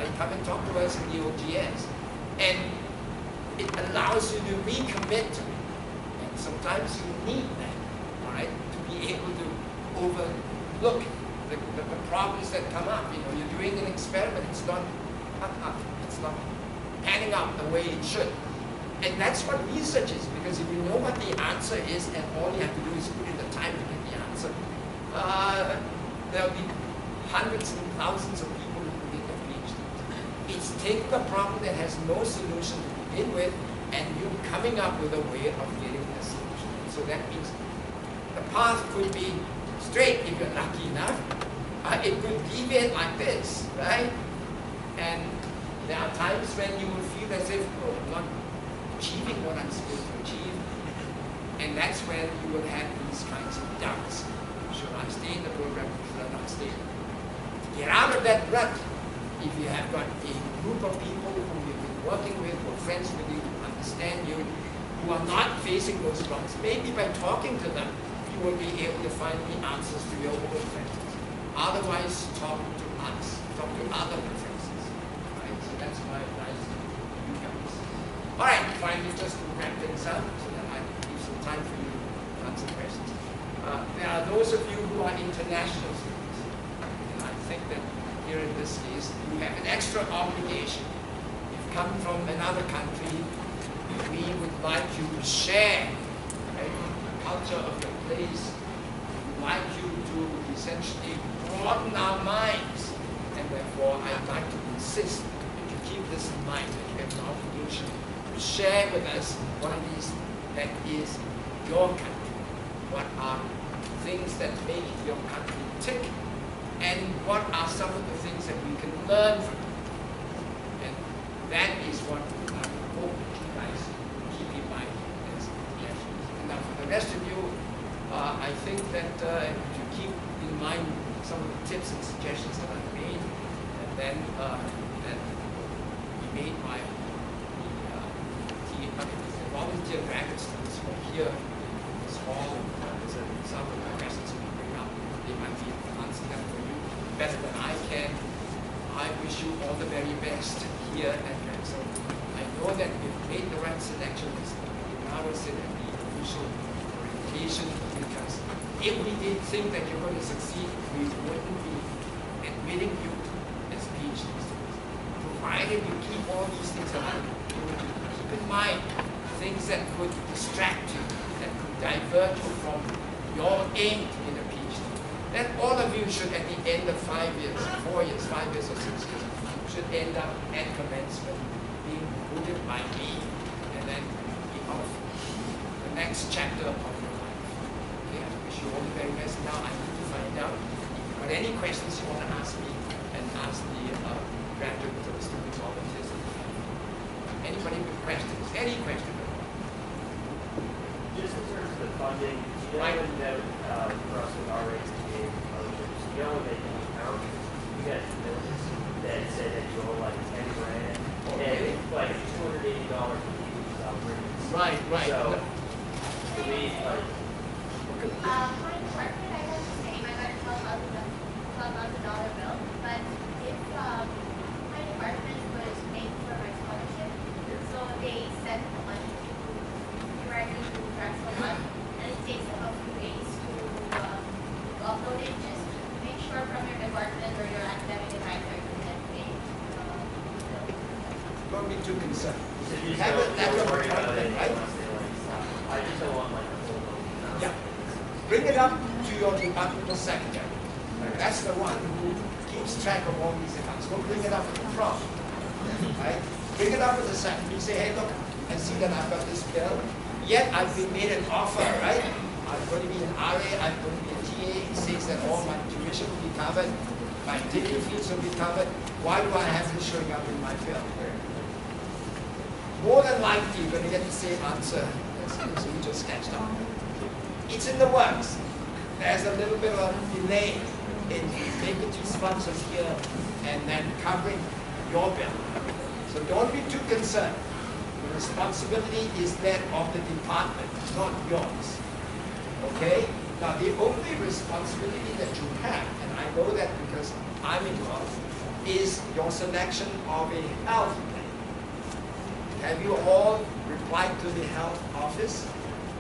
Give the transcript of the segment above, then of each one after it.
right? Come and talk to us in the OGS. And it allows you to recommit to it. And sometimes you need that, all right, to be able to overlook the problems that come up. You know, you're doing an experiment, it's not panning out the way it should. And that's what research is, because if you know what the answer is and all you have to do is put in the time to get the answer, there'll be hundreds and thousands of people who will get their PhDs. It's taking a problem that has no solution to begin with and you coming up with a way of getting a solution. And so that means the path could be straight if you're lucky enough. It could deviate like this, right? And there are times when you will feel as if, oh, I'm not achieving what I'm supposed to achieve. And that's when you will have these kinds of doubts. Should I stay in the program? Should I not stay? Get out of that rut. If you have got a group of people who you've been working with, who are friends with you, who understand you, who are not facing those problems, maybe by talking to them, you will be able to find the answers to your own questions. Otherwise, talk to us, talk to other professors. Right? So that's my advice to you guys. All right, finally, just to wrap things up, so that I can leave some time for you to answer questions. There are those of you who are international students, and I think that here in this case, you have an extra obligation. You've come from another country. We would like you to share, right, the culture of the place. We'd like you to essentially broaden our minds. And therefore, I'd like to insist that you keep this in mind, that you have an obligation to share with us what it is that is your country. What are things that make your country tick? And what are some of the things that we can learn from it? And that is what I hope you guys keep in mind as suggestions. And now for the rest of you, I think that if you keep in mind some of the tips and suggestions that I've made, and then that we made by the volunteer graduate students who are here in this hall, and there's some of the questions we bring up, they might be answering them for you better than I can. I wish you all the very best here at Renzo. I know that we've made the right selections. Now we'll sit at the official orientation, because if we did think that you're going to succeed, we wouldn't be admitting you as PhD students. Provided you keep all these things alive, keep in mind things that could distract you, that could divert you from your aim to get a PhD. Then all of you should, at the end of 5 years, 4 years, 5 years or 6 years, should end up at commencement being recruited by me, and then be off the next chapter of your life. Okay, I wish you all the very best. Now I need to find out if you've got any questions you want to ask me, and ask the graduate or the student volunteers. Anybody with questions? Any question at all? Just in terms of the funding, you know, that for us with our rates to gain fellowships, you know, when they can count, you guys notice that said that you owe like 10 grand, and like $280 for each operating. Right. So, do we like? My department, I got the same. I got a $12,000 bill, but if my department was paying for my scholarship, so they send the money directly to Doctoral, and it takes about 2 days to upload it. Just make sure from your department or your academic advisor that they. Don't be too concerned. So you Have a letter of worry about it appointment, right? unless they like. I just don't want like a whole load. Yeah. Bring it up to your departmental secretary. That's the one who keeps track of all these accounts. Don't bring it up at the front. Right? Bring it up with the secretary. Say, hey, look, I see that I've got this bill. Yet I've been made an offer, right? I'm going to be an RA, I'm going to be a TA. It says that all my tuition will be covered, my activity fees will be covered. Why do I have this showing up in my bill? More than likely, you're going to get the same answer as we just sketched out. It's in the works. There's a little bit of a delay in making two sponsors here and then covering your bill. So don't be too concerned. The responsibility is that of the department, not yours. Okay? Now the only responsibility that you have, and I know that because I'm involved, is your selection of a health plan. Have you all replied to the health office,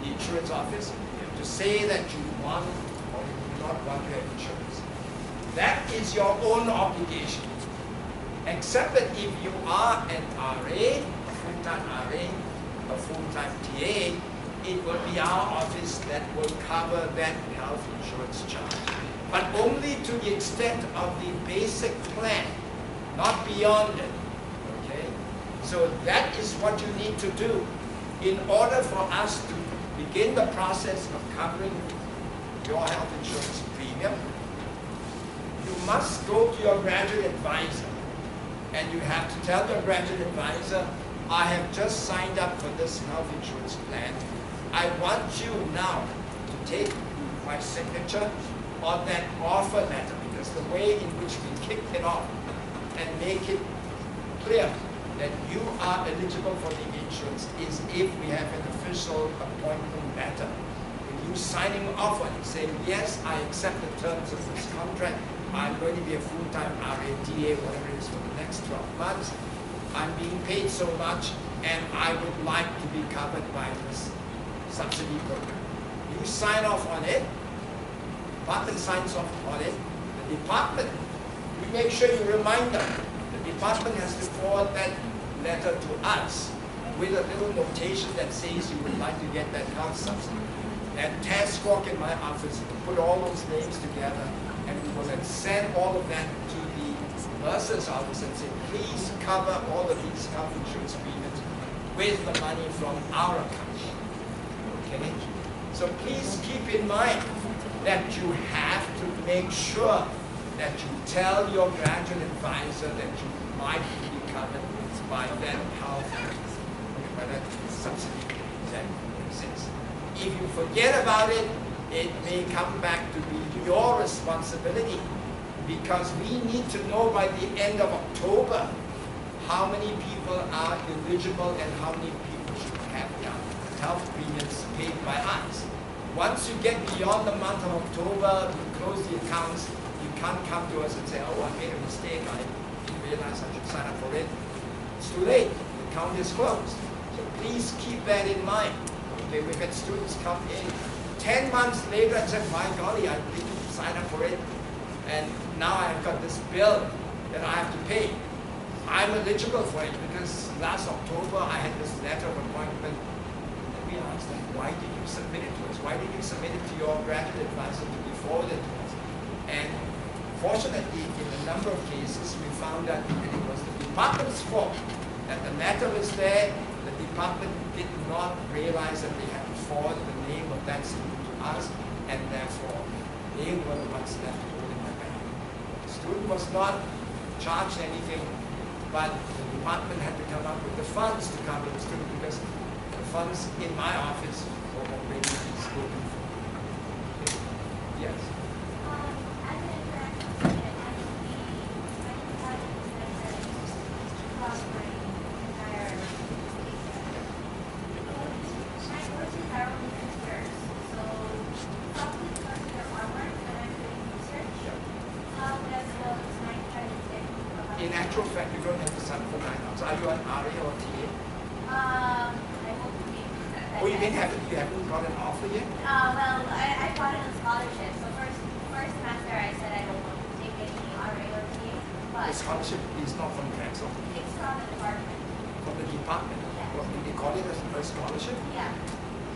the insurance office, to say that you want or you do not want to have insurance? That is your own obligation. Except that if you are an RA, a full-time RA, a full-time TA, it will be our office that will cover that health insurance charge. But only to the extent of the basic plan, not beyond it. Okay? So that is what you need to do in order for us to begin the process of covering your health insurance premium. You must go to your graduate advisor and you have to tell your graduate advisor, I have just signed up for this health insurance plan. I want you now to take my signature on that offer letter, because the way in which we kick it off and make it clear that you are eligible for the insurance is if we have an official appointment letter. With you signing off on it, saying, yes, I accept the terms of this contract. I'm going to be a full-time RATA, whatever it is, for the next 12 months. I'm being paid so much, and I would like to be covered by this subsidy program. You sign off on it, the department signs off on it, the department, you make sure you remind them. The department has to forward that letter to us with a little notation that says you would like to get that health subsidy. And task force in my office will put all those names together, and we will then send all of that to the nurse's office and say, please cover all of these health insurance premiums with the money from our account. Okay? So please keep in mind that you have to make sure that you tell your graduate advisor that you might be covered by that health, by that subsidy that exists. If you forget about it, it may come back to be your responsibility, because we need to know by the end of October how many people are eligible and how many people should have their health premiums paid by us. Once you get beyond the month of October, you close the accounts, you can't come to us and say, oh, I made a mistake, I didn't realize I should sign up for it. It's too late, the account is closed. So please keep that in mind. Okay, we've had students come in 10 months later and said, my golly, I didn't sign up for it, and now I've got this bill that I have to pay. I'm eligible for it because last October I had this letter of appointment. And we asked them, why did you submit it to us? Why did you submit it to your graduate advisor to be forwarded to us? And fortunately, in a number of cases, we found that it was the department's fault that the letter was there. The department did not realize that they had to forward the name of that student to us, and therefore they were the ones left holding the bag. The student was not charged anything, but the department had to come up with the funds to cover the student, because the funds in my office were already spoken for. Okay. Yes. As an interaction student, actually, my department is across my entire my courses are only 6 years, so probably because of their artwork when I'm doing research, that's what my credit is. In actual fact, you don't have to sign for 9 hours. Are you an RA or TA? I hope to be. Oh, you didn't have it. You haven't got an offer yet? Well, I got it on scholarship. So first semester I said I don't want to take any RA or TA, but The scholarship is not from Drexel, it's from the department. from the department. Yeah. What do they call it as a scholarship? Yeah.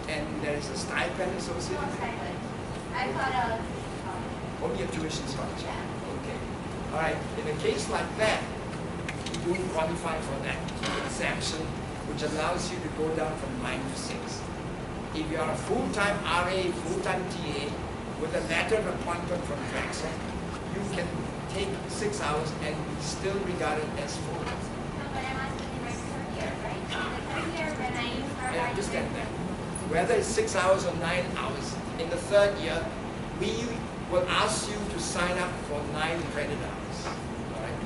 And there is a stipend No associated with it? stipend. I got a Only a tuition scholarship. yeah. Okay. All right. In a case like that, you don't qualify for that exemption, which allows you to go down from 9 to 6. If you are a full-time RA, full-time TA, with a letter of appointment from Drexel, you can take 6 hours and be still regarded as full. No, but I'm asking in my third year, right? In the third year when I start I understand that. Whether it's 6 hours or 9 hours, in the third year, we will ask you to sign up for 9 credit hours. All right?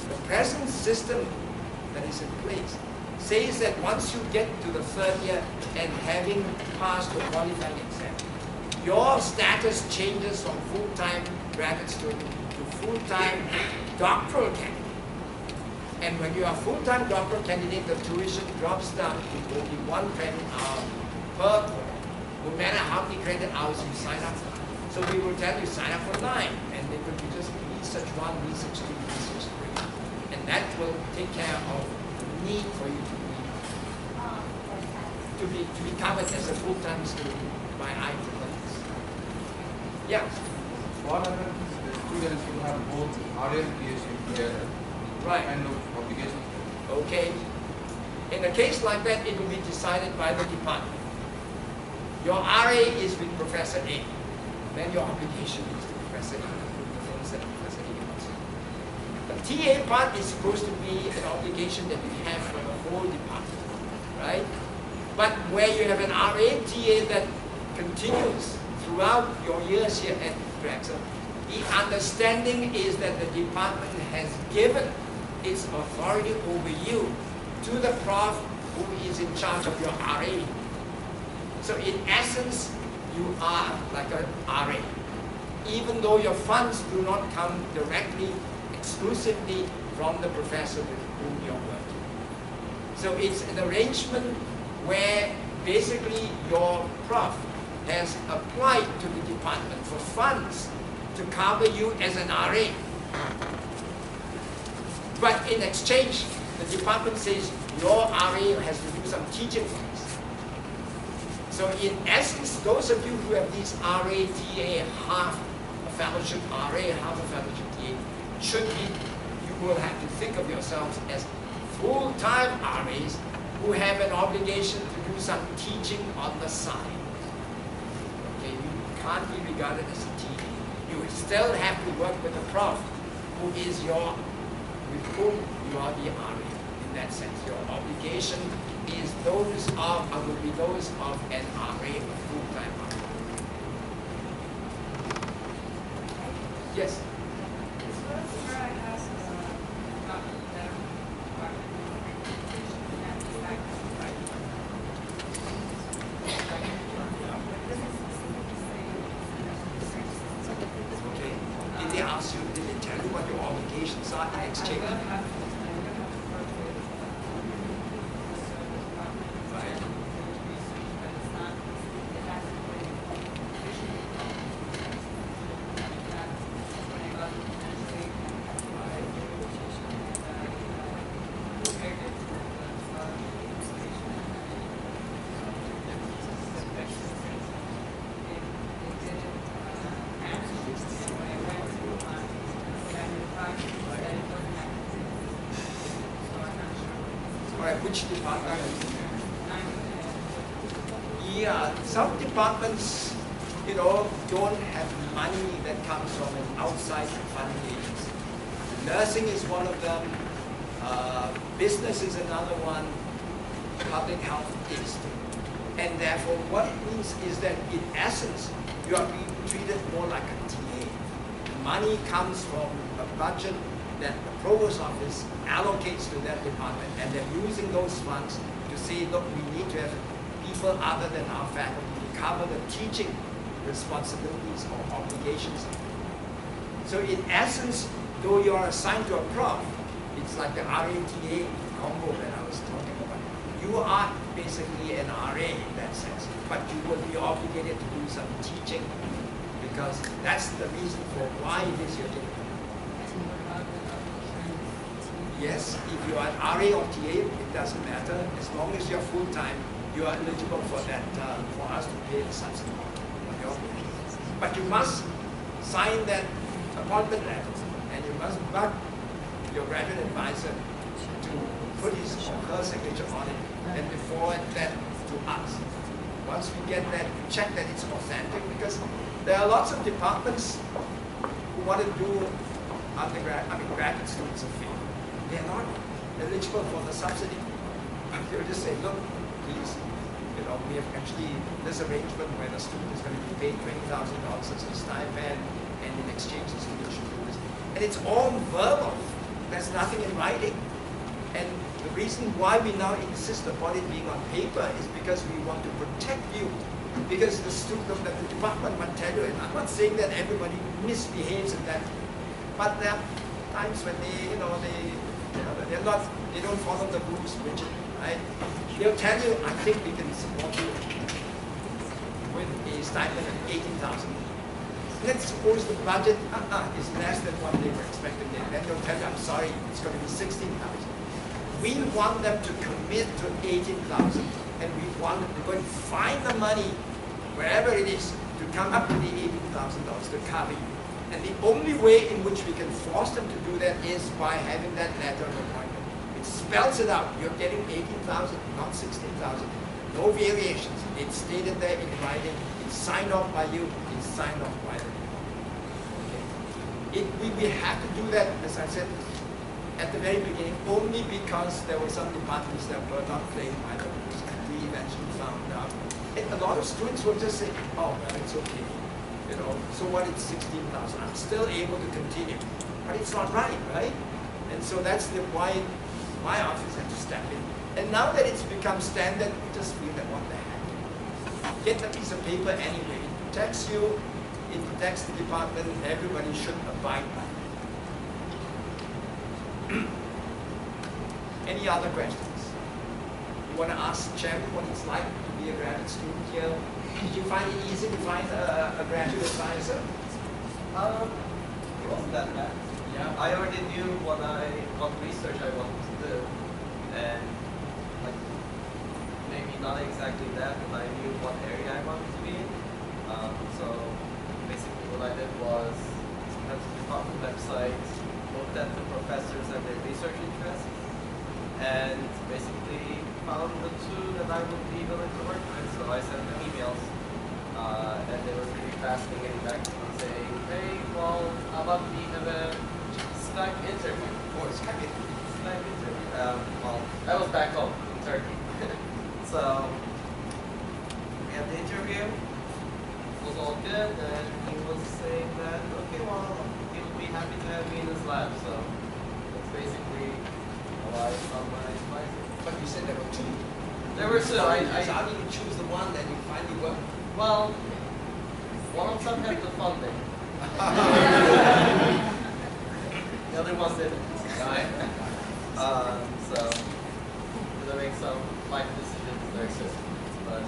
The present system that is in place says that once you get to the third year and having passed the qualifying exam, your status changes from full-time graduate student to full-time doctoral candidate. And when you are a full-time doctoral candidate, the tuition drops down to only 1 credit hour per course, no matter how many credit hours you sign up for. So we will tell you sign up for 9, and it will be just research 1, research 2, research 3. And that will take care of the need for you to be covered as a full-time student by IEEE. Yeah. What happens if the students who have both RA and PhD together? Right. What kind of obligations? Okay. In a case like that, it will be decided by the department. Your RA is with Professor A. Then your obligation is to Professor A, the things that Professor A wants. The TA part is supposed to be an obligation that you have for the whole department, right? But where you have an RA TA that continues throughout your years here at Drexel, the understanding is that the department has given its authority over you to the prof who is in charge of your RA. So in essence, you are like an RA, even though your funds do not come directly, exclusively from the professor with whom you're working. So it's an arrangement where basically your prof has applied to the department for funds to cover you as an RA. But in exchange, the department says your RA has to do some teaching for us. So in essence, those of you who have these RA, TA, half a fellowship RA, half a fellowship TA, you will have to think of yourselves as full-time RAs who have an obligation to do some teaching on the side. Okay, you can't be regarded as a TA. You still have to work with the prof, who is with whom you are the RA. In that sense, your obligation is will be those of an RA, a full-time RA. Yes? Did they tell you what your obligations are in exchange? Which department? Yeah, some departments, don't have money that comes from an outside funding agency. Nursing is one of them. Business is another one. Public health is too. And therefore, what it means is that in essence, you are being treated more like a TA. Money comes from a budget that the provost office allocates to that department, and they're using those funds to say, look, we need to have people other than our faculty to cover the teaching responsibilities or obligations. So in essence, though you are assigned to a prof, it's like the RA-TA combo that I was talking about. You are basically an RA in that sense, but you will be obligated to do some teaching because that's the reason for why it is you're taking. Yes, if you are an RA or TA, it doesn't matter. As long as you're full-time, you are eligible for that, for us to pay the subsidy. But you must sign that appointment letter, and you must bug your graduate advisor to put his or her signature on it, and forward that to us. Once we get that, we check that it's authentic, because there are lots of departments who want to do graduate students a favor. They're not eligible for the subsidy. They'll just say, look, please, we have actually this arrangement where the student is going to be paid $20,000 as a stipend, and in exchange the student should do this. And it's all verbal. There's nothing in writing. And the reason why we now insist upon it being on paper is because we want to protect you. Because the department might tell you, and I'm not saying that everybody misbehaves in that, but there are times when they You know, they don't follow the rules rigidly, right? They'll tell you, I think we can support you with a stipend of 18,000. Let's suppose the budget is less than what they were expecting. Then they'll tell you, I'm sorry, it's going to be 16,000. We want them to commit to 18,000, and we want them to go and find the money, wherever it is, to come up with the $18,000 to cover you. And the only way in which we can force them to do that is by having that letter of appointment. It spells it out. You're getting 18,000, not 16,000. No variations. It's stated there in writing. It's signed off by you. It's signed off by them. Okay. We had to do that, as I said, at the very beginning, only because there were some departments that were not playing by the rules, and we eventually found out. And a lot of students will just say, oh, well, it's okay. You know, so what, it's 16,000. I'm still able to continue. But it's not right, right? And so that's why my office had to step in. And now that it's become standard, we just feel that what the heck. Get the piece of paper anyway. It protects you, it protects the department, everybody should abide by it. Any other questions? You want to ask Cem what it's like to be a graduate student here? Did you find it easy to find a graduate advisor? It wasn't that bad. Yeah. I already knew what research I wanted to do, and like maybe not exactly that, but I knew what area I wanted to be in. So basically, what I did was went to the department website, looked at the professors and their research interests, and basically found the two that I would be willing to work with. So I sent them emails, and they were pretty fast in getting back to me saying, hey, well, how about we have a Skype interview? Oh, Skype interview. Skype interview. Well, I was back home in Turkey. So we had the interview. It was all good, and he was saying that, okay, well, he would be happy to have me in his lab. So that's basically how I found my advisor. But you said there were two. There were two. How do you choose the one that you finally work? Well, one of them had the funding. The other one didn't. Right. So to make some life decisions there too. But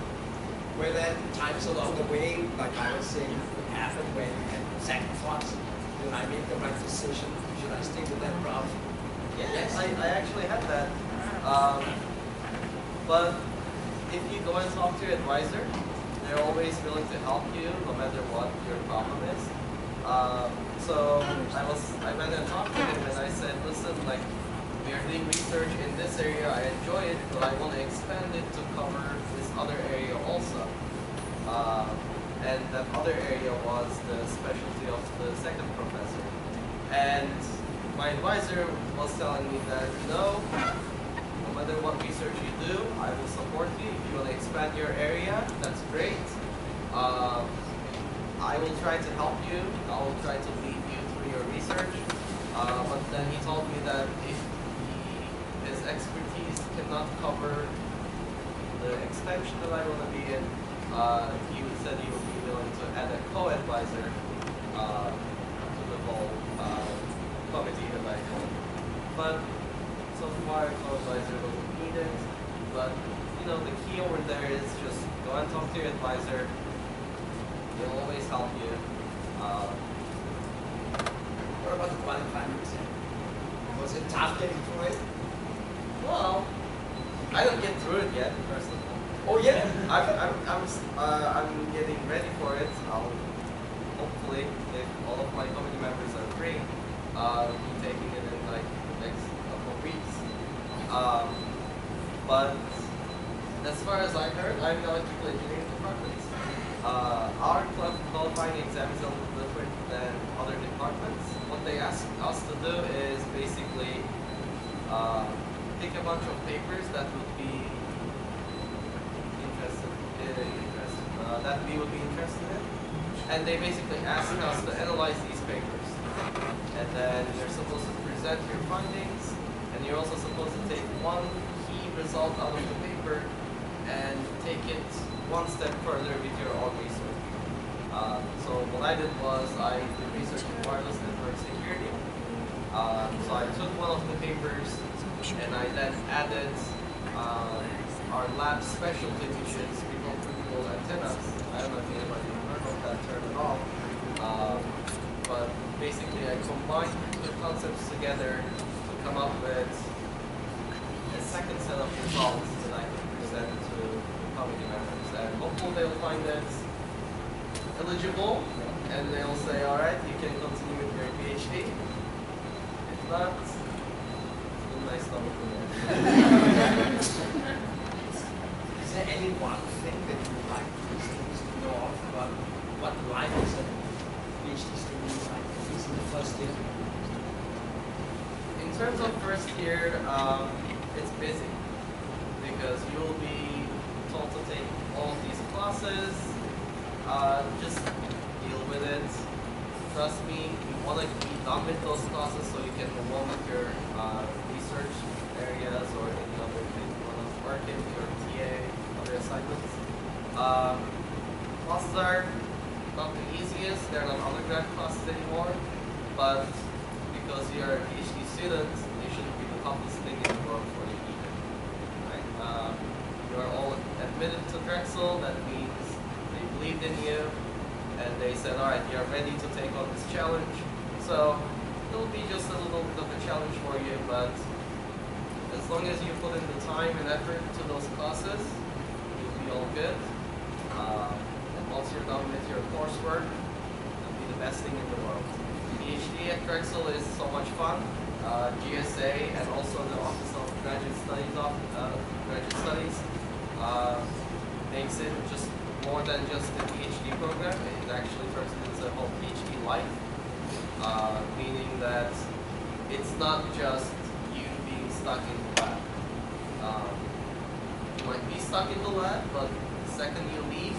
Were there times along the way, like I was saying, happened when you had second thoughts? Did I make the right decision? Should I stick with that route? yes, I actually had that. But if you go and talk to your advisor, they're always willing to help you no matter what your problem is. So I went and talked to him and I said, listen, like, we are doing research in this area, I enjoy it, but I want to expand it to cover this other area also. And that other area was the specialty of the second professor. And my advisor was telling me that, no matter what research you do, I will support you. If you want to expand your area, that's great. I will try to help you. I will try to lead you through your research. But then he told me that if his expertise cannot cover the expansion that I want to be in, said he would be willing to add a co-advisor to the whole committee that I joined. But so far, a co-advisor wasn't needed. But the key over there is just go and talk to your advisor. They'll always help you. What about the qualifying exam? Was it tough getting through it? Well, I don't get through it yet, personally. Oh yeah. I'm getting ready for it. I'll hopefully, if all of my committee members are free, be taking it in like the next couple of weeks. But as far as I heard, I'm in the electrical engineering department. Our qualifying exam is a little different than other departments. What they ask us to do is basically pick a bunch of papers that would be that we would be interested in, and they basically ask us to analyze these papers. And then you're supposed to present your findings, and you're also supposed to take one key result out of the paper and take it one step further with your own research. So what I did was I did research in wireless network security, So I took one of the papers and I then added our lab specialty, which is reconfigurable antennas. I don't know if anybody heard of that term at all. But basically I combined the concepts together to come up with a second set of results that I can present to committee members. And hopefully they'll find it eligible and they'll say, all right, you can continue with your PhD. If not, it's a nice number for me. Is there any one thing that you would like these students to know of about what life is a PhD student is like, at least in the first year? In terms of first year, it's busy because you'll be told to take all of these classes. Just deal with it. Trust me, you want to be done with those classes so you can move on with your research areas or any other thing you want to work in, your TA, other assignments. Classes are not the easiest, they're not undergrad classes anymore, but because you're a PhD student, they shouldn't be the toughest thing in the world for you either. Right? You are all admitted to Drexel, that means they believed in you, and they said, all right, you're ready to take on this challenge. So it'll be just a little bit of a challenge for you, but as long as you put in the time and effort to those classes, you'll be all good. And once you're done with your coursework, it'll be the best thing in the world. PhD at Drexel is so much fun. GSA and also the Office of Graduate Studies makes it just more than just a PhD program. It actually turns it into a whole PhD life, meaning that it's not just you being stuck in the lab. You might be stuck in the lab, but the second you leave,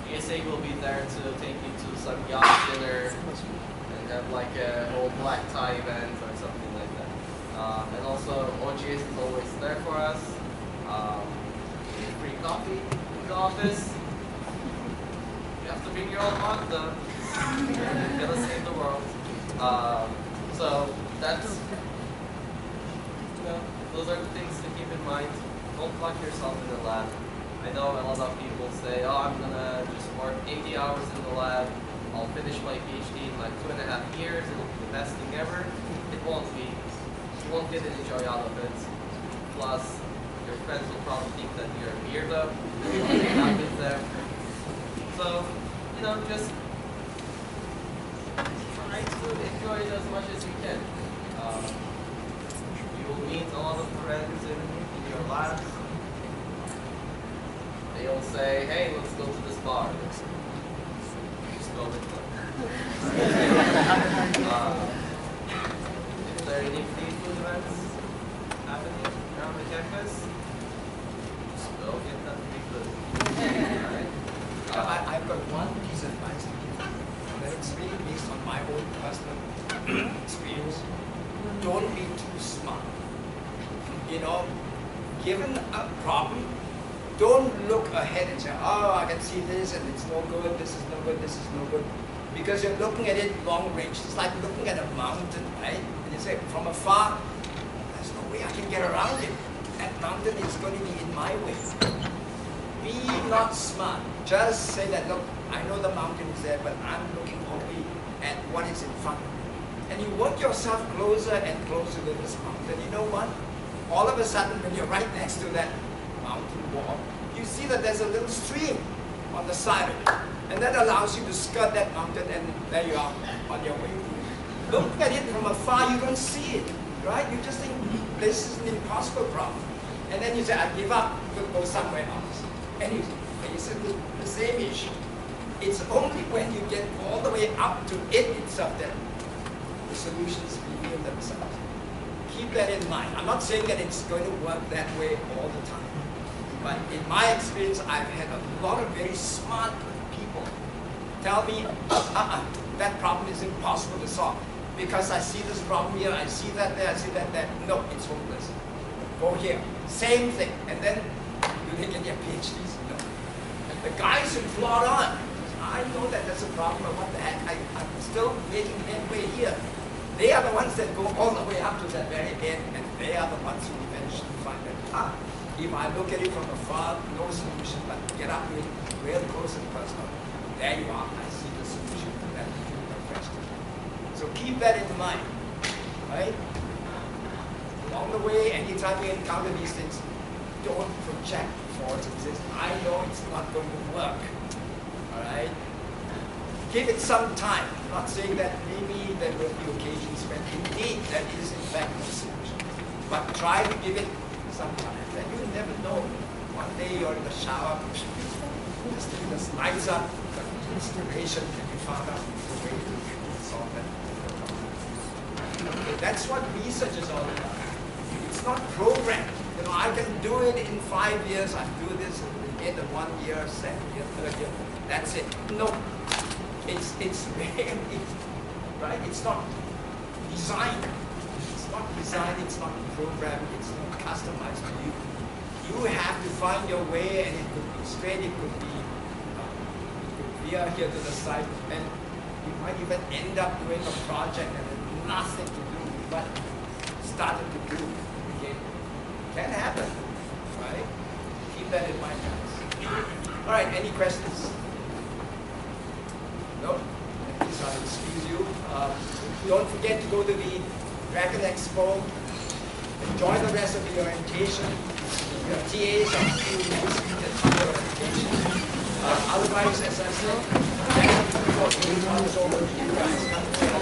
GSA will be there to take you to some yacht dinner and have like a whole black tie event or something like that. And also OGS is always there for us. Free coffee in the office. You have to bring your own mug though. You're gonna save the world. So that's, those are the things to keep in mind. Don't lock yourself in the lab. I know a lot of people say, oh, I'm gonna just work 80 hours in the lab. I'll finish my PhD in like 2.5 years. It'll be the best thing ever. It won't be. You won't get any joy out of it. Plus, your friends will probably think that you're a weirdo. You'll hang out with them. So, just try to enjoy it as much as you can. You will meet a lot of friends in your labs. They'll say, hey, let's go to this bar. Just go with them. If there are any free food events happening around the campus, just go get that free food. Alright? I've got one piece of advice to give you, and it's really based on my own personal experience. Don't be too smart. Given a problem, don't look ahead and say, oh, I can see this and it's no good, this is no good, this is no good. Because you're looking at it long range. It's like looking at a mountain, right? And you say, from afar, there's no way I can get around it. That mountain is going to be in my way. Be not smart. Just say that, look, I know the mountain is there, but I'm looking only at what is in front of me. And you work yourself closer and closer to this mountain. You know what? All of a sudden, when you're right next to that mountain wall, you see that there's a little stream on the side of it. And that allows you to skirt that mountain, and there you are on your way. Look at it from afar, you don't see it, right? You just think, this is an impossible problem. And then you say, I give up, we'll go somewhere else. And you face the same issue. It's only when you get all the way up to it itself that the solutions reveal themselves. Keep that in mind. I'm not saying that it's going to work that way all the time. But in my experience, I've had a lot of very smart people tell me, that problem is impossible to solve. Because I see this problem here, I see that there, I see that there. No, it's hopeless. Go here. Same thing. And then do they get their PhDs? No. And the guys who plod on, I know that there's a problem, but what the heck, I'm still making headway here. They are the ones that go all the way up to the very end, and they are the ones who eventually find that, if I look at it from afar, no solution, but get up to it real close and personal. There you are, I see the solution to that particular question. So keep that in mind, right? Along the way, anytime you encounter these things, don't project forward and say, I know it's not going to work, all right? Give it some time. I'm not saying that maybe there will be occasions when indeed that is in fact the solution. But try to give it some time. And you will never know. One day you're in the shower, this thing just lights up, the inspiration, and you found out the way to solve that problem. Okay, that's what research is all about. It's not programmed. You know, I can do it in 5 years, I do this in the 1 year, second year, third year. That's it. No. It's really, right? It's not designed. It's not designed, it's not programmed, it's not customized to you. You have to find your way, and it could be straight, it could veer here to the side, and you might even end up doing a project that has nothing to do with what you started to do. Okay? Can happen, right? Keep that in mind, guys. All right, any questions? No? At least I'll excuse you. Don't forget to go to the Dragon Expo. Enjoy the rest of the orientation. Your TAs are still using the orientation. Otherwise, as I said, that's what we over to you guys.